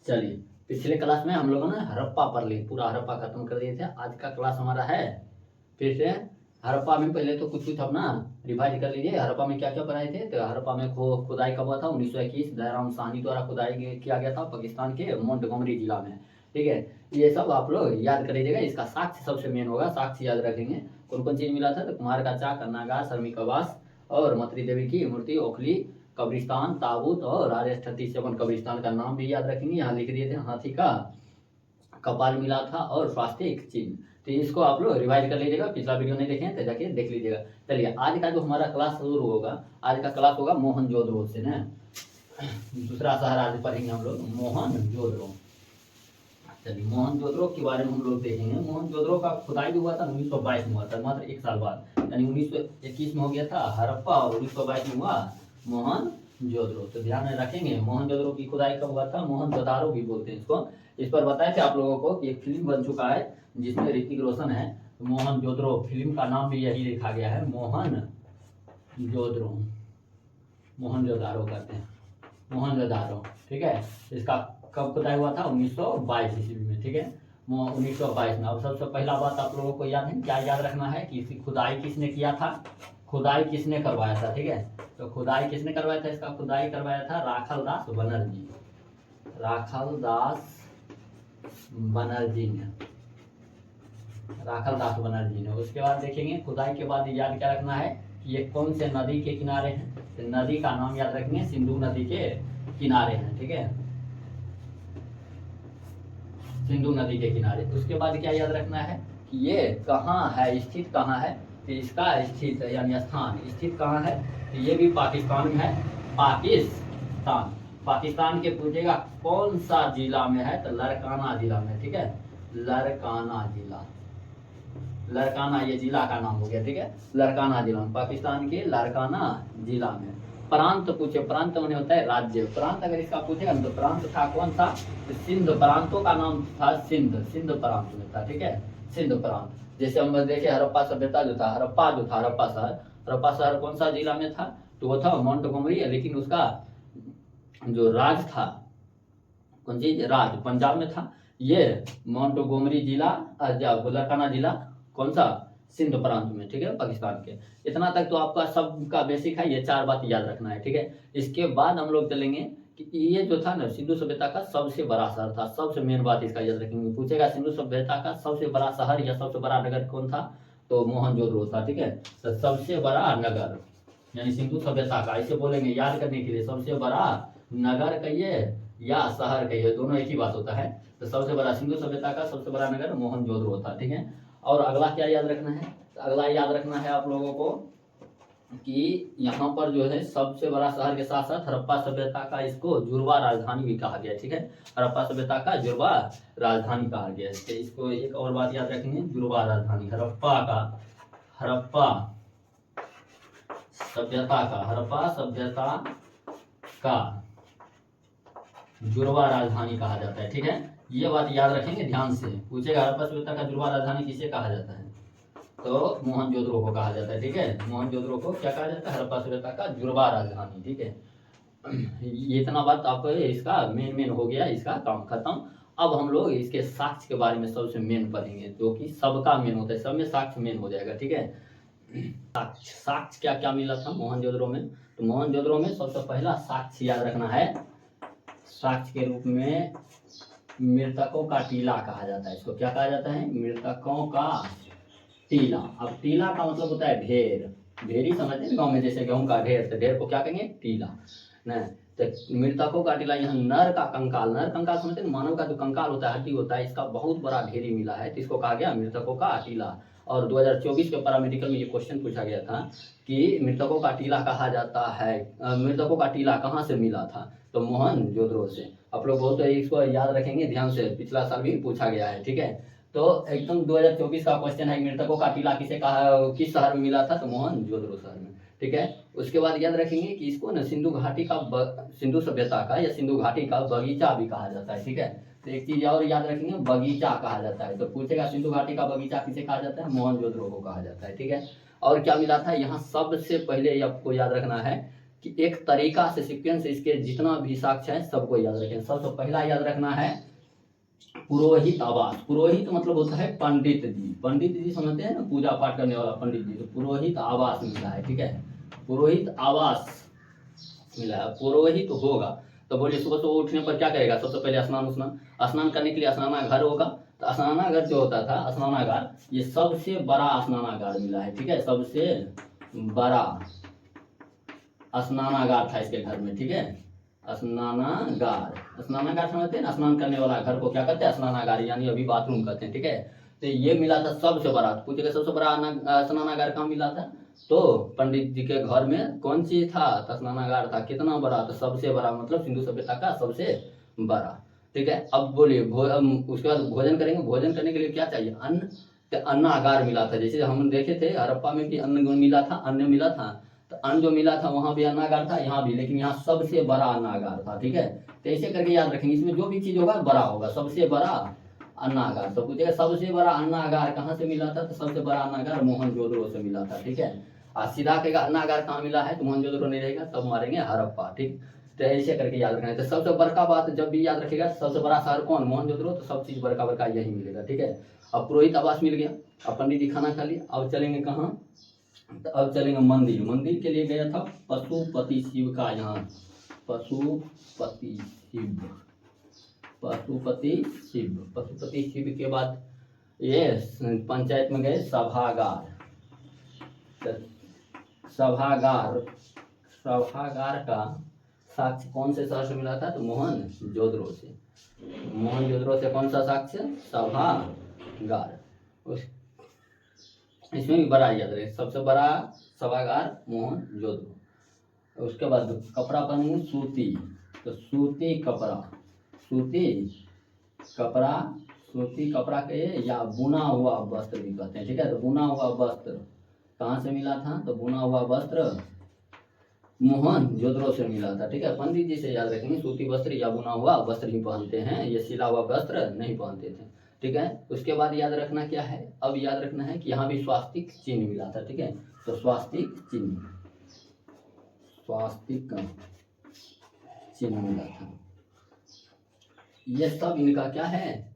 चलिए, पिछले क्लास में हम लोगों ने हड़प्पा पढ़ ली, पूरा हड़प्पा खत्म कर दिए थे। आज का क्लास हमारा है फिर से हड़प्पा में। पहले तो कुछ अपना रिवाइज कर लीजिए। हड़प्पा में क्या क्या पढ़ाए थे। तो हड़प्पा में खुदाई कब हुआ था? 1921 दयाराम साहनी द्वारा खुदाई किया गया था पाकिस्तान के मोंटगोमरी जिला में। ठीक है, ये सब आप लोग याद कर लीजिएगा। इसका साक्ष्य सबसे मेन होगा, साक्ष्य याद रखेंगे। कौन कौन चीज मिला था? तो कुमार का चाक, अन्नागार, श्रमिक आवास और मतरी देवी की मूर्ति, ओखली कब्रिस्तान, ताबूत और राजेश 37 कब्रिस्तान का नाम भी याद रखेंगे। यहाँ लिख दिए थे। हाथी का कपाल मिला था और स्वास्तिक चिन्ह। तो इसको आप लोग रिवाइज कर लीजिएगा। पिछला वीडियो नहीं देखे तो जाके देख लीजिएगा। चलिए, आज का जो हमारा क्लास शुरू होगा, आज का क्लास होगा मोहनजोदड़ो से ना। दूसरा शहर आज पढ़ेंगे हम लोग, मोहनजोदड़ो। चलिए, मोहनजोदड़ो के बारे में हम लोग देखेंगे। मोहनजोदड़ो का खुदाई जो हुआ था 1922 में हुआ था, मात्र 1 साल बाद, यानी 1921 में हो गया था हड़प्पा और 1922 में हुआ मोहनजोदड़ो। तो ध्यान में रखेंगे। मोहनजोदड़ो की खुदाई कब हुआ था? मोहनजोदारो भी बोलते हैं इसको। इस पर बताए थे आप लोगों को कि एक फिल्म बन चुका है जिसमें ऋतिक रोशन है। मोहनजोदड़ो फिल्म का नाम भी यही लिखा गया है, मोहनजोदड़ो। मोहनजोदारो कहते हैं, मोहनजोदारो। ठीक है, इसका कब खुदाई हुआ था? 1922 ईस्वी में। ठीक है, 1922 में। अब सबसे पहला बात आप लोगों को याद है, क्या याद रखना है कि इसकी खुदाई किसने किया था? खुदाई किसने करवाया था? ठीक है, तो खुदाई किसने करवाया था? इसका खुदाई करवाया था राखल दास बनर्जी। राखल दास बनर्जी ने, राखल दास बनर्जी ने। उसके बाद देखेंगे, खुदाई के बाद याद क्या रखना है कि ये कौन से नदी के किनारे हैं? तो नदी का नाम याद रखेंगे, सिंधु नदी के किनारे हैं। ठीक है, सिंधु नदी के किनारे। उसके बाद क्या याद रखना है कि ये कहाँ है, स्थित कहाँ है? तो इसका स्थित यानी स्थान स्थित कहाँ है? तो ये भी पाकिस्तान में है। पाकिस्तान, पाकिस्तान के पूछेगा कौन सा जिला में है? तो लड़काना जिला में। ठीक है, लड़काना जिला, लड़काना ये जिला का नाम हो गया। ठीक है, लड़काना जिला में, पाकिस्तान के लड़काना जिला में। प्रांत पूछे, प्रांत मैंने होता है राज्य। प्रांत अगर इसका पूछेगा तो प्रांत था कौन सा? तो सिंध। प्रांतों का नाम था सिंध, सिंध प्रांत में था। ठीक है, सिंध प्रांत। जैसे हम देखे हड़प्पा सभ्यता जो था, हड़प्पा जो था, हड़प्पा शहर कौन सा जिला में था? तो वो था मोंटगोमरी। लेकिन उसका जो राज था, कौन सी राज? पंजाब में था। ये मोंटगोमरी जिला, लड़काना जिला कौन सा? सिंध प्रांत में। ठीक है, पाकिस्तान के। इतना तक तो आपका सबका बेसिक है, ये 4 बात याद रखना है। ठीक है, इसके बाद हम लोग चलेंगे कि ये जो था ना, सिंधु सभ्यता का सबसे बड़ा शहर था। सबसे मेन बात इसका याद रखेंगे। पूछेगा सिंधु सभ्यता का सबसे बड़ा शहर या सबसे बड़ा नगर कौन था? तो मोहनजोदड़ो था। ठीक है, तो सबसे बड़ा नगर यानी सिंधु सभ्यता का, इसे बोलेंगे याद करने के लिए, सबसे बड़ा नगर कहिए या शहर कहिए, दोनों एक ही बात होता है। तो सबसे बड़ा सिंधु सभ्यता का सबसे बड़ा नगर मोहनजोदड़ो था। ठीक है, और अगला क्या याद रखना है? अगला याद रखना है आप लोगों को कि यहाँ पर जो है सबसे बड़ा शहर के साथ साथ हड़प्पा सभ्यता का इसको जुड़वा राजधानी भी कहा गया है। ठीक है, हड़प्पा सभ्यता का जुड़वा राजधानी कहा गया है। तो इसको एक और बात याद रखेंगे, जुड़वा राजधानी हड़प्पा का, हड़प्पा सभ्यता का, हड़प्पा सभ्यता का जुड़वा राजधानी कहा जाता है। ठीक है, ये बात याद रखेंगे ध्यान से। पूछेगा हड़प्पा सभ्यता का जुड़वा राजधानी किसे कहा जाता है? तो मोहनजोदड़ो को कहा जाता है। ठीक है, मोहनजोदड़ो को क्या कहा जाता है? हड़प्पा सभ्यता का जुड़वा राजधानी। ठीक है, ये इतना बात आप इसका मेन हो गया, इसका काम खत्म। अब हम लोग इसके साक्ष्य के बारे में सबसे मेन पढ़ेंगे, जो कि सबका मेन होता है, सब में साक्ष्य मेन हो जाएगा। ठीक है, साक्ष्य क्या क्या मिला था मोहनजोदड़ो में? तो मोहनजोदड़ो में सबसे पहला साक्ष्य याद रखना है, साक्ष्य के रूप में मृतकों का टीला कहा जाता है। इसको क्या कहा जाता है? मृतकों का टीला। अब टीला का मतलब होता है ढेर। ढेरी समझते हैं गांव में, जैसे गेहूं का ढेर, तो ढेर को क्या कहेंगे? टीला। न तो मृतकों का टीला, यहाँ नर का कंकाल, नर कंकाल समझते हैं, मानव का जो कंकाल होता है, हड्डी होता है, इसका बहुत बड़ा ढेरी मिला है, तो इसको कहा गया मृतकों का टीला। और 2024 के पैरामेडिकल में ये क्वेश्चन पूछा गया था कि मृतकों का टीला कहा जाता है, मृतकों का टीला कहाँ से मिला था? तो मोहनजोदड़ो से। आप लोग बहुत इसको याद रखेंगे ध्यान से, पिछला साल भी पूछा गया है। ठीक है, तो एकदम 2024 का क्वेश्चन है, मृतकों का टीला किसे कहा, किस शहर में मिला था? तो मोहनजोदड़ो शहर में। ठीक है, उसके बाद याद रखेंगे कि इसको ना सिंधु घाटी का, सिंधु सभ्यता का या सिंधु घाटी का बगीचा भी कहा जाता है। ठीक है, तो एक चीज और याद रखेंगे, बगीचा कहा जाता है। तो पूछेगा सिंधु घाटी का बगीचा किसे कहा जाता है? मोहनजोदड़ो को कहा जाता है। ठीक है, और क्या मिला था यहाँ? सबसे पहले आपको याद रखना है कि एक तरीका से सीक्वेंस इसके जितना भी साक्ष्य है सबको याद रखें। सबसे पहला याद रखना है पुरोहित आवास। पुरोहित मतलब होता है पंडित जी। पंडित जी समझते हैं ना, पूजा पाठ करने वाला पंडित जी। तो पुरोहित आवास मिला है, ठीक है, पुरोहित आवास मिला है। पुरोहित होगा तो बोलिए सुबह सुबह उठने पर क्या करेगा? सबसे पहले स्नान करने के लिए स्नानागार होगा। तो स्नानागार जो होता था, स्नानागार, ये सबसे बड़ा स्नानागार मिला है, ठीक है, सबसे बड़ा स्नानागार था इसके घर में, ठीक है, स्नानागार। स्नानागार समझते हैं ना, स्नान करने वाला घर को क्या कहते हैं? स्नानागार, यानी अभी बाथरूम कहते हैं, ठीक है। तो ये मिला था सबसे बड़ा। पूछेगा सबसे बड़ा स्नानागार कहाँ मिला था? तो पंडित जी के घर में कौन चीज था? तो स्नानागार था। कितना बड़ा? तो सबसे बड़ा, मतलब सिंधु सभ्यता का सबसे बड़ा, ठीक है। अब बोलिए उसके बाद भोजन करेंगे। भोजन करने के लिए क्या चाहिए? अन्न। तो अन्नागार मिला था। जैसे हम देखे थे हड़प्पा में भी अन्न मिला था, अन्न मिला था। तो अन्न जो मिला था वहां भी अन्नागार था, यहाँ भी, लेकिन यहाँ सबसे बड़ा अन्नागार था, ठीक है। तो ऐसे करके याद रखेंगे, इसमें जो भी चीज होगा बड़ा होगा, सबसे बड़ा अन्नागार। तो पूछेगा सबसे बड़ा अन्नागार कहाँ से मिला था? तो सबसे बड़ा अन्नागार मोहनजोदड़ो से मिला था, ठीक है। और सीधा कहेगा अन्नागार कहाँ मिला है, तो मोहनजोदड़ो नहीं रहेगा, तब मारेंगे हड़प्पा, ठीक। तो ऐसे करके याद रखना है। तो सबसे बड़का बात जब भी याद रखेगा, सबसे बड़ा शहर कौन? मोहनजोदड़ो। तो सब चीज बड़का बड़का यही मिलेगा, ठीक है। अब पुरोहित आवास मिल गया, अब पंडित जी खाना खा लिया, अब चलेंगे कहाँ? तो अब चलेंगे मंदिर। मंदिर के लिए गया था पशुपति शिव का, यहाँ पशुपति शिव, पशुपति शिव। पशुपति शिव के बाद ये पंचायत में गए सभागार। तो सभागार का साक्ष्य कौन से शहर से मिला था? तो मोहनजोदड़ो से। मोहनजोदड़ो से कौन सा साक्ष्य? सभागार। इसमें भी बड़ा याद रहे, सबसे बड़ा सभागार मोहनजोदड़ो। उसके बाद कपड़ा पहनेंगे सूती। तो सूती कपड़ा, सूती कपड़ा के या बुना हुआ वस्त्र भी कहते हैं, ठीक है। तो बुना हुआ वस्त्र कहाँ से मिला था? तो बुना हुआ वस्त्र मोहनजोदड़ो से मिला था, ठीक है। पंडित जी से याद रखेंगे, सूती वस्त्र या बुना हुआ वस्त्र ही पहनते हैं, ये सिला हुआ वस्त्र नहीं पहनते थे, ठीक है। उसके बाद याद रखना क्या है? अब याद रखना है कि यहाँ भी स्वास्तिक चिन्ह मिला था, ठीक है। तो स्वास्तिक चिन्ह मिला था। ये सब इनका क्या है?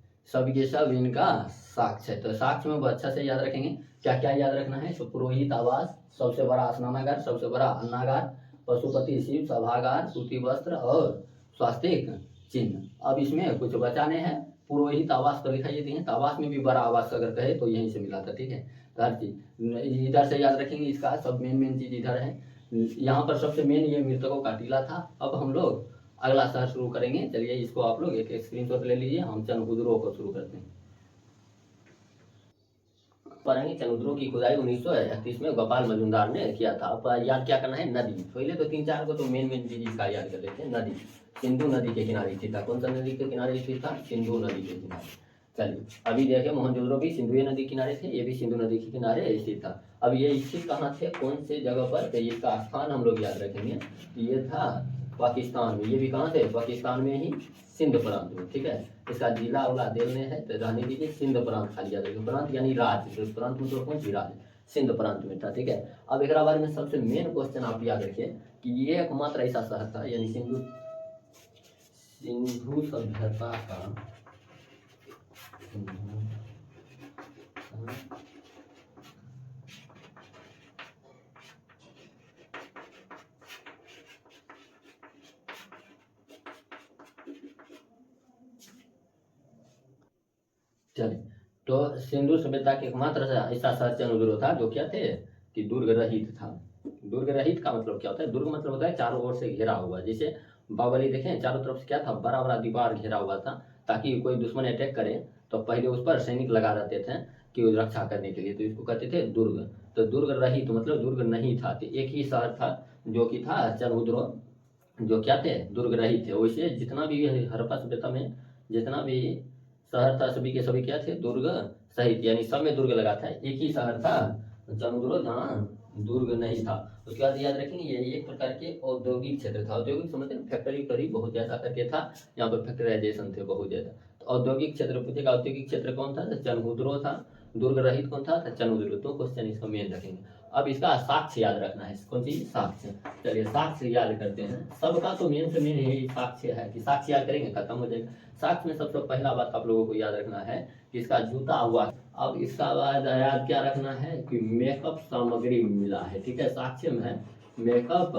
ये सब इनका साक्ष्य है। तो साक्ष्य में अच्छा से याद रखेंगे। क्या क्या याद रखना है? तो पुरोहित आवास, सबसे बड़ा स्नानागार, सबसे बड़ा अन्नागार, पशुपति शिव, सभागार, सूती वस्त्र और स्वास्तिक चिन्ह। अब इसमें कुछ बचाने हैं। पुरोहित आवास पर लिखा ये दिए, तो आवास में भी बड़ा आवास अगर कहे तो यहीं से मिला था, ठीक है। तो हर चीज इधर से याद रखेंगे, इसका सब मेन चीज इधर है। यहाँ पर सबसे मेन ये मृतकों का टीला था। अब हम लोग अगला शहर शुरू करेंगे। चलिए इसको आप लोग एक स्क्रीनशॉट ले लीजिए। हम चंद्रहुदुरो को शुरू करते हैं। पढ़ेंगे चंद्रहुदुरो की खुदाई 1931 में गोपाल मजुमदार ने किया था। अब याद क्या करना है? नदी। पहले तो 3-4 को तो मेन चीज इसका याद कर लेते हैं। नदी, सिंधु नदी के किनारे स्थित था। कौन सा नदी के किनारे स्थित था? सिंधु नदी के किनारे। चलिए अभी देखें, मोहनजोदड़ो भी सिंधु नदी किनारे थे, ये भी सिंधु नदी के किनारे स्थित था। अब ये स्थित कहाँ थे, कौन से जगह पर? तो इसका स्थान हम लोग याद रखेंगे, ये था पाकिस्तान में। ये भी कहाँ थे? पाकिस्तान में ही, सिंध प्रांत में, ठीक है। इसका जिला उला देने हैं तो रहने दीजिए, सिंध प्रांत खाली याद रखिए। प्रांत यानी राज्य, तो प्रांत मतलब कौन सी? राज्य, सिंध प्रांत में था, ठीक है। अब एक बारे में सबसे मेन क्वेश्चन आप याद रखिए कि ये एकमात्र ऐसा शहर था, यानी सिंधु सभ्यता का चलिए, तो सिंधु सभ्यता के एकमात्र ऐसा शहर चंद्रहुदुरो था जो क्या थे कि दुर्ग रहित था। दुर्ग रहित का मतलब क्या होता है? दुर्ग मतलब होता है चारों ओर से घिरा हुआ। जैसे बावली देखें, चारों तरफ से क्या था? बड़ा बड़ा दीवार घिरा हुआ था, ताकि कोई दुश्मन अटैक करे तो पहले उस पर सैनिक लगा रहते थे कि रक्षा करने के लिए, तो इसको कहते थे दुर्ग। तो दुर्ग रहित मतलब दुर्ग नहीं था। तो एक ही शहर था जो कि था चंद्रहुदुरो, जो क्या थे? दुर्ग रहित थे। वैसे जितना भी हड़प्पा सभ्यता में जितना भी शहर था, सभी के सभी क्या थे? दुर्ग सहित, यानी सब में दुर्ग लगा था। एक ही शहर था चंद्रहुदुरो जहाँ दुर्ग नहीं था। उसके बाद याद रखेंगे ये एक प्रकार के औद्योगिक क्षेत्र था। औद्योगिक समझते हैं, फैक्ट्री करीब बहुत ज्यादा करके था, यहाँ पर फैक्टराइजेशन थे बहुत ज्यादा। तो औद्योगिक क्षेत्र पूछेगा, औद्योगिक क्षेत्र कौन था? तो चंद्रहुदुरो था। दुर्ग रहित कौन था? चंद्रदुर्ग। तो क्वेश्चन इसका मेन रखेंगे। अब इसका साक्ष्य याद रखना है। कौन सी? साक्ष्य। चलिए साक्ष्य याद करते हैं। सबका तो मेन से मेन यही साक्ष्य है कि साक्ष्य याद करेंगे खत्म हो जाएगा। साक्ष्य में सबसे पहला बात आप लोगों को याद रखना है कि इसका जूता हुआ। अब इसका बाद याद क्या रखना है कि मेकअप सामग्री मिला है। ठीक है, साक्ष्य में है मेकअप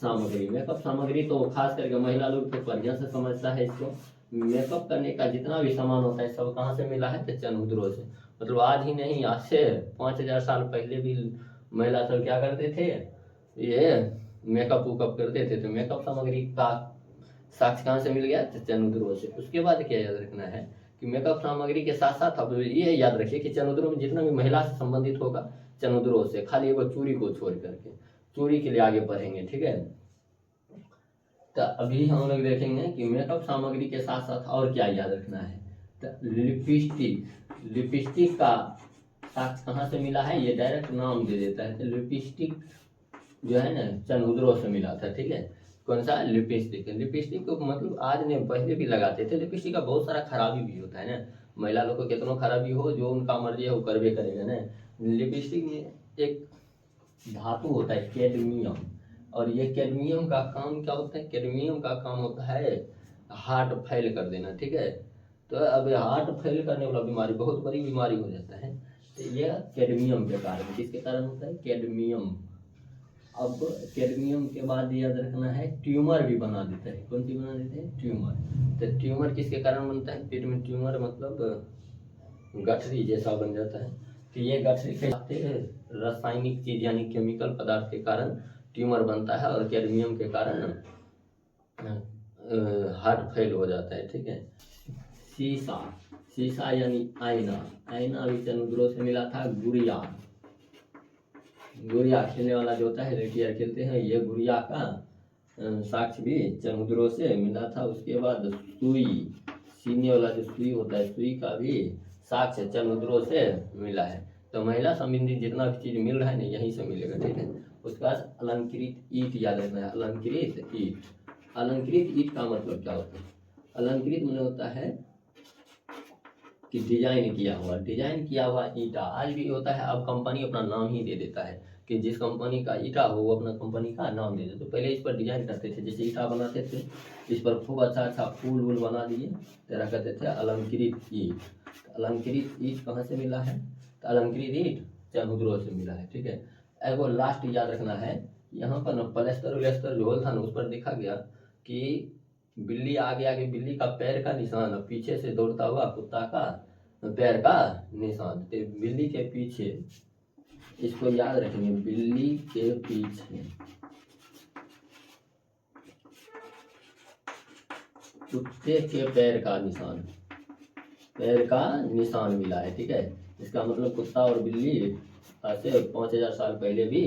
सामग्री। मेकअप सामग्री तो खास करके महिला लोग तो बढ़िया से समझता है इसको। मेकअप करने का जितना भी सामान होता है सब कहाँ से मिला है? तो चंद्रद्रोह से। मतलब आज ही नहीं, आज से 5000 साल पहले भी महिला सब क्या करते थे? ये मेकअप वेकअप करते थे। तो मेकअप सामग्री का साक्ष्य कहाँ से मिल गया? तो चंद्रद्रोह से। उसके बाद क्या याद रखना है कि मेकअप सामग्री के साथ साथ अब ये याद रखिए कि चंद्रद्रोह में जितना भी महिला से संबंधित होगा चंद्रद्रोह से, खाली एगो चूड़ी को छोड़ करके। चूड़ी के लिए आगे बढ़ेंगे। ठीक है, तो अभी हम लोग देखेंगे कि मेकअप सामग्री के साथ साथ और क्या याद रखना है। तो लिपस्टिक। लिपस्टिक का साक्ष्य कहाँ से मिला है? ये डायरेक्ट नाम दे देता है। तो लिपस्टिक जो है ना चंद्रद्रोह से मिला था। ठीक है, कौन सा? लिपस्टिक। लिपस्टिक को मतलब आज ने पहले भी लगाते थे। लिपस्टिक का बहुत सारा खराबी भी होता है ना। महिला लोग को कितना खराबी हो, जो उनका मर्जी है वो करवे करेगा ना। लिपस्टिक में एक धातु होता है कैडमियम, और ये कैडमियम का काम क्या होता है? कैडमियम का काम होता है हार्ट फेल कर देना। ठीक है, तो अब हार्ट फेल करने वाला बीमारी बहुत बड़ी बीमारी हो जाता है। तो ये कैडमियम के कारण, किसके कारण होता है? कैडमियम। अब कैडमियम के बाद याद रखना है ट्यूमर भी बना देता है। कौन सी बना देते हैं? ट्यूमर। तो ट्यूमर किसके कारण बनता है? पेट में ट्यूमर मतलब गठरी जैसा बन जाता है। तो ये गठरी के रासायनिक चीज यानी केमिकल पदार्थ के कारण ट्यूमर बनता है, और कैडमियम के कारण हार्ट फेल हो जाता है। ठीक है, शीशा। शीशा यानी आईना। आईना भी चंद्रद्रोह से मिला था। गुड़िया। गुड़िया खेलने वाला जो होता है, लड़कियां खेलते हैं, ये गुड़िया का साक्ष्य भी चंद्रद्रोह से मिला था। उसके बाद सुई, सीने वाला जो सुई होता है, सुई का भी साक्ष्य चंद्रद्रोह से मिला है। तो महिला संबंधी जितना भी चीज मिल रहा है ना यहीं से मिलेगा। ठीक है, उसके बाद अलंकृत ईट याद रखना है। अलंकृत ईट। अलंकृत ईट का मतलब क्या होता है? अलंकृत मतलब होता है कि डिजाइन किया हुआ। डिजाइन किया हुआ ईटा आज भी होता है। अब कंपनी अपना नाम ही दे देता है कि जिस कंपनी का ईटा हो वो अपना कंपनी का नाम दे देते। तो पहले इस पर डिजाइन करते थे, जैसे ईटा बनाते थे इस पर खूब अच्छा अच्छा फूल वूल बना दिए, तेरा कहते थे अलंकृत ईट। अलंकृत ईट कहाँ से मिला है? तो अलंकृत ईट चंद्रद्रोह से मिला है। ठीक है, एगो लास्ट याद रखना है, यहाँ पर ना प्लस्तर व्लस्तर जो था ना उस पर देखा गया कि बिल्ली आगे आगे बिल्ली का पैर का निशान, पीछे से दौड़ता हुआ कुत्ता का पैर का निशान। तो बिल्ली के पीछे, इसको याद रखेंगे, बिल्ली के पीछे कुत्ते के पैर का निशान, पैर का निशान मिला है। ठीक है, इसका मतलब कुत्ता और बिल्ली ऐसे 5000 साल पहले भी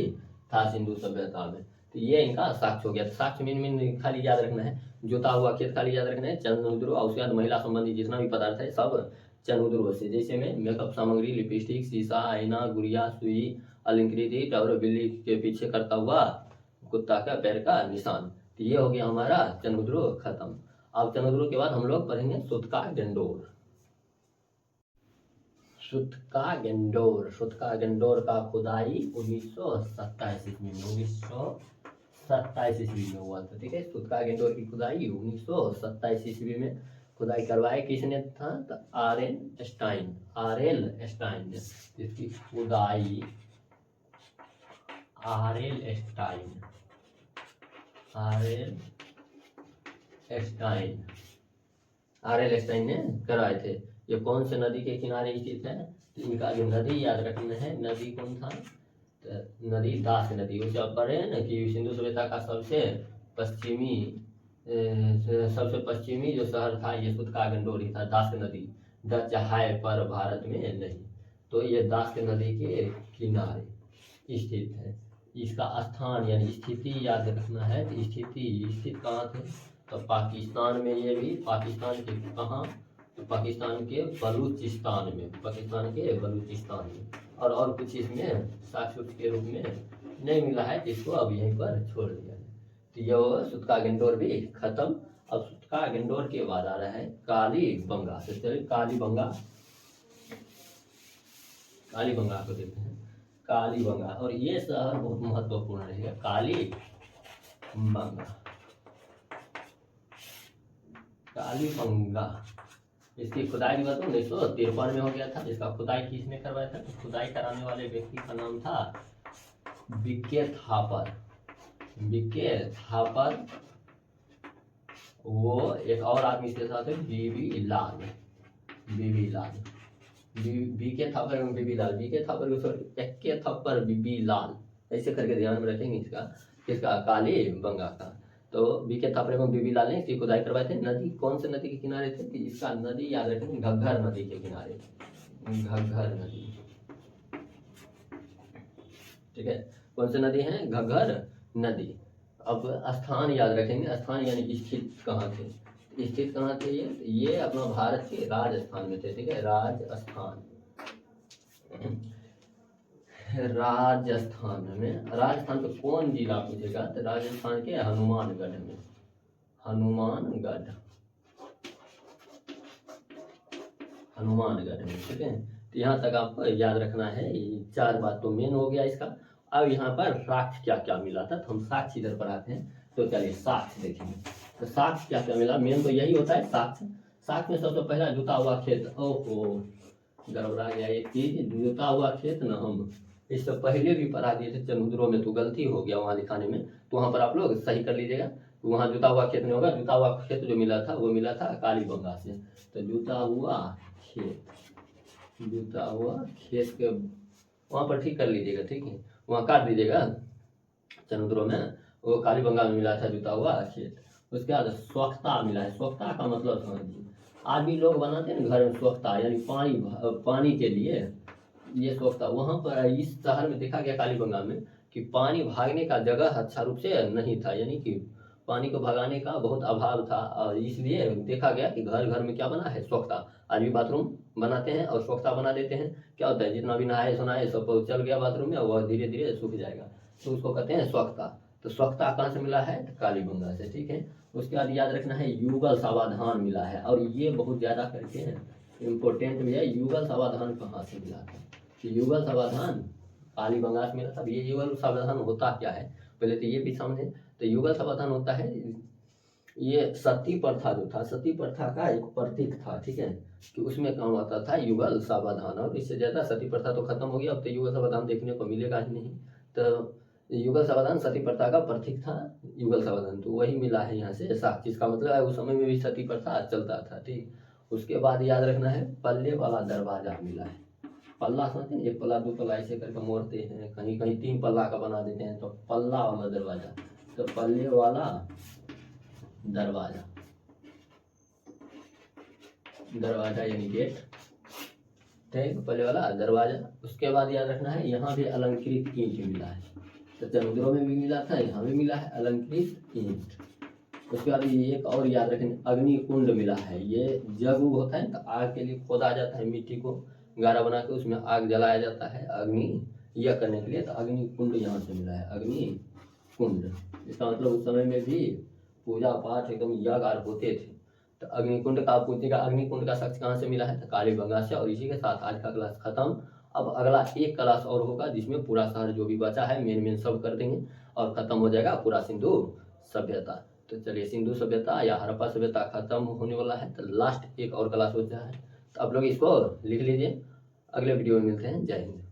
था सिंधु सभ्यता में। तो ये इनका साक्ष्य हो गया। साक्ष्य मीन खाली याद रखना है, जोता हुआ खेत खाली याद रखना है, चंद्रद्रोह। और उसके बाद महिला संबंधी जितना भी पदार्थ है सब चंद्रद्रोह से। जैसे में मेकअप सामग्री, लिपस्टिक, शीशा, आईना, गुड़िया, सुई, अलंकृत ईट और बिल्ली के पीछे करता हुआ कुत्ता का पैर का निशान। तो ये हो गया हमारा चंद्रद्रोह खत्म। अब चंद्रद्रोह के बाद हम लोग पढ़ेंगे सूतका गंडोर। सूतका गंडोर। सूतका गंडोर का खुदाई 1927 ईस्वी में 1927 ईस्वी में हुआ था। ठीक है, सूतका गंडोर की खुदाई 1927 ईस्वी में खुदाई करवाए किसने था? तो आरएल स्टाइन। आरएल स्टाइन ने इसकी खुदाई, Aurel Stein, Aurel Stein, Aurel Stein ने करवाए थे। ये कौन से नदी के किनारे स्थित है? तो इनका जो नदी याद रखना है, नदी कौन था? तो नदी दास नदी। उसे आप पढ़े हैं ना कि सिंधु सभ्यता का सबसे पश्चिमी जो शहर था ये सूतका गंडोर ही था। दास नदी डच है पर भारत में नहीं। तो ये दास नदी के किनारे स्थित है। इसका स्थान यानी स्थिति याद रखना है। तो स्थित कहाँ थे? तो पाकिस्तान में। ये भी पाकिस्तान के कहाँ? तो पाकिस्तान के बलूचिस्तान में। पाकिस्तान के बलूचिस्तान में। और कुछ इसमें साक्ष्य के रूप में नहीं मिला है, जिसको अब यहीं पर छोड़ दिया है। तो ये सूतका गंडोर भी खत्म। अब सूतका गंडोर के बाद आ रहा है कालीबंगा। तो चलिए कालीबंगा। कालीबंगा को देखते हैं। कालीबंगा, और ये शहर बहुत महत्वपूर्ण रहेगा, कालीबंगा। कालीबंगा, इसकी खुदाई भी बताऊँ 1953 में हो गया था। इसका खुदाई किसने करवाया था? तो खुदाई कराने वाले व्यक्ति का नाम था बीके थापर। बीके थापर, वो एक और आदमी के साथ है बीबी लाल। बीबी लाल, बीके थापर एवं बीबी लाल, बीके थापर के थप्पर बीबी लाल, ऐसे करके ध्यान में रखेंगे इसका, किसका? कालीबंगा का। तो बीके थापर एवं बीबी लाल ने इसकी खुदाई करवाए थे। नदी कौन से नदी के किनारे थे? कि इसका नदी याद रखेंगे, घग्घर नदी के किनारे, घग्घर नदी। ठीक है, कौन सी नदी है? घग्घर नदी। अब स्थान याद रखेंगे, स्थान यानी स्थित कहाँ थे? स्थित कहाँ थे ये अपना भारत के राजस्थान में थे। ठीक है, राजस्थान, राजस्थान में। राजस्थान के कौन जिला पूछेगा? तो राजस्थान के हनुमानगढ़ में, हनुमानगढ़, हनुमानगढ़ में। ठीक है, तो यहाँ तक आपको याद रखना है। ये 4 बात तो मेन हो गया इसका। अब यहाँ पर साक्ष्य क्या क्या मिला था, तो हम साक्ष्य इधर पर आते हैं। तो चलिए साक्ष्य देखेंगे। तो साक्ष्य क्या क्या मिला, मेन तो यही होता है साक्ष्य। साक्ष्य में सबसे पहला जुता हुआ खेत। ओहो, गड़बड़ा गया एक चीज, जुता हुआ खेत ना, हम इससे पहले भी पढ़ा दिए थे चंद्रों में, तो गलती हो गया वहाँ लिखाने में, तो वहाँ पर आप लोग सही कर लीजिएगा। तो वहाँ जुता हुआ खेत नहीं होगा, जुता हुआ खेत जो मिला था वो मिला था कालीबंगा से। तो जुता हुआ खेत, जुता हुआ खेत के वहाँ पर ठीक कर लीजिएगा। ठीक है, वहाँ काट दीजिएगा चंद्रों में, वो कालीबंगा में मिला था जुता हुआ खेत। उसके बाद स्वच्छता मिला है। स्वच्छता का मतलब समझिए, आदमी लोग बनाते हैं घर में स्वच्छता, यानी पानी के लिए ये स्वच्छता। वहाँ पर इस शहर में देखा गया कालीबंगा में कि पानी भागने का जगह अच्छा रूप से नहीं था, यानी कि पानी को भगाने का बहुत अभाव था, और इसलिए देखा गया कि घर घर में क्या बना है? स्वच्छता। आज भी बाथरूम बनाते हैं और स्वच्छता बना देते हैं। क्या होता है, जितना भी नहाए सुनाए सब चल गया बाथरूम में, वह धीरे धीरे सूख जाएगा, तो उसको कहते हैं स्वच्छता। तो स्वच्छता कहाँ से मिला है? तो कालीबंगा से। ठीक है, उसके बाद याद रखना है युगल सावधान मिला है, और ये बहुत ज़्यादा करके इम्पोर्टेंट भी है। युगल सावधान कहाँ से मिला था? कि युगल सावधान कालीबंगा से मिला था। ये युगल सावधान होता क्या है, पहले तो ये भी समझें। तो युगल सावधान होता है, ये सती प्रथा जो था, सती प्रथा का एक प्रतीक था। ठीक है, कि उसमें काम आता था युगल सावधान, और इससे ज़्यादा सती प्रथा तो खत्म हो गया, अब तो युगल सावधान देखने को मिलेगा ही नहीं। तो युगल सावधान सती प्रथा का प्रतीक था, युगल सावधान, तो वही मिला है यहाँ से साक्ष्य। इसका मतलब है उस समय में भी सती प्रथा चलता था। ठीक, उसके बाद याद रखना है पल्ले वाला दरवाजा मिला है। पल्ला समझते हैं, एक पल्ला दो पल्ला ऐसे करके मोड़ते हैं, कहीं कहीं 3 पल्ला का बना देते हैं, तो पल्ला वाला दरवाजा। तो पल्ले वाला दरवाजा, दरवाजा यानी गेट। ठीक, पल्ले वाला दरवाजा। उसके बाद याद रखना है यहाँ भी अलंकृत ईंट मिला है। तो चंद्रों में भी मिला था, यहाँ भी मिला है अलंकृत ईंट। उसके बाद ये एक और याद रखें, अग्नि कुंड मिला है। ये जग होता है तो आग के लिए खोदा जाता है, मिट्टी को गारा बना के उसमें आग जलाया जाता है अग्नि यह करने के लिए। तो अग्नि कुंड यहाँ से मिला है, अग्नि कुंड। इसका मतलब उस समय में भी पूजा पाठ एकदम यज्ञ आर होते थे। तो अग्निकुंड का पूछेगा, अग्निकुंड का साक्ष्य कहाँ से मिला है? तो कालीबंगा से। और इसी के साथ आज का क्लास खत्म। अब अगला एक क्लास और होगा जिसमें पूरा शहर जो भी बचा है मेन सब कर देंगे, और खत्म हो जाएगा पूरा सिंधु सभ्यता। तो चलिए, सिंधु सभ्यता या हड़प्पा सभ्यता खत्म होने वाला है, तो लास्ट एक और क्लास बचा है, तो आप लोग इसको लिख लीजिए। अगले वीडियो में मिलते हैं। जय हिंद।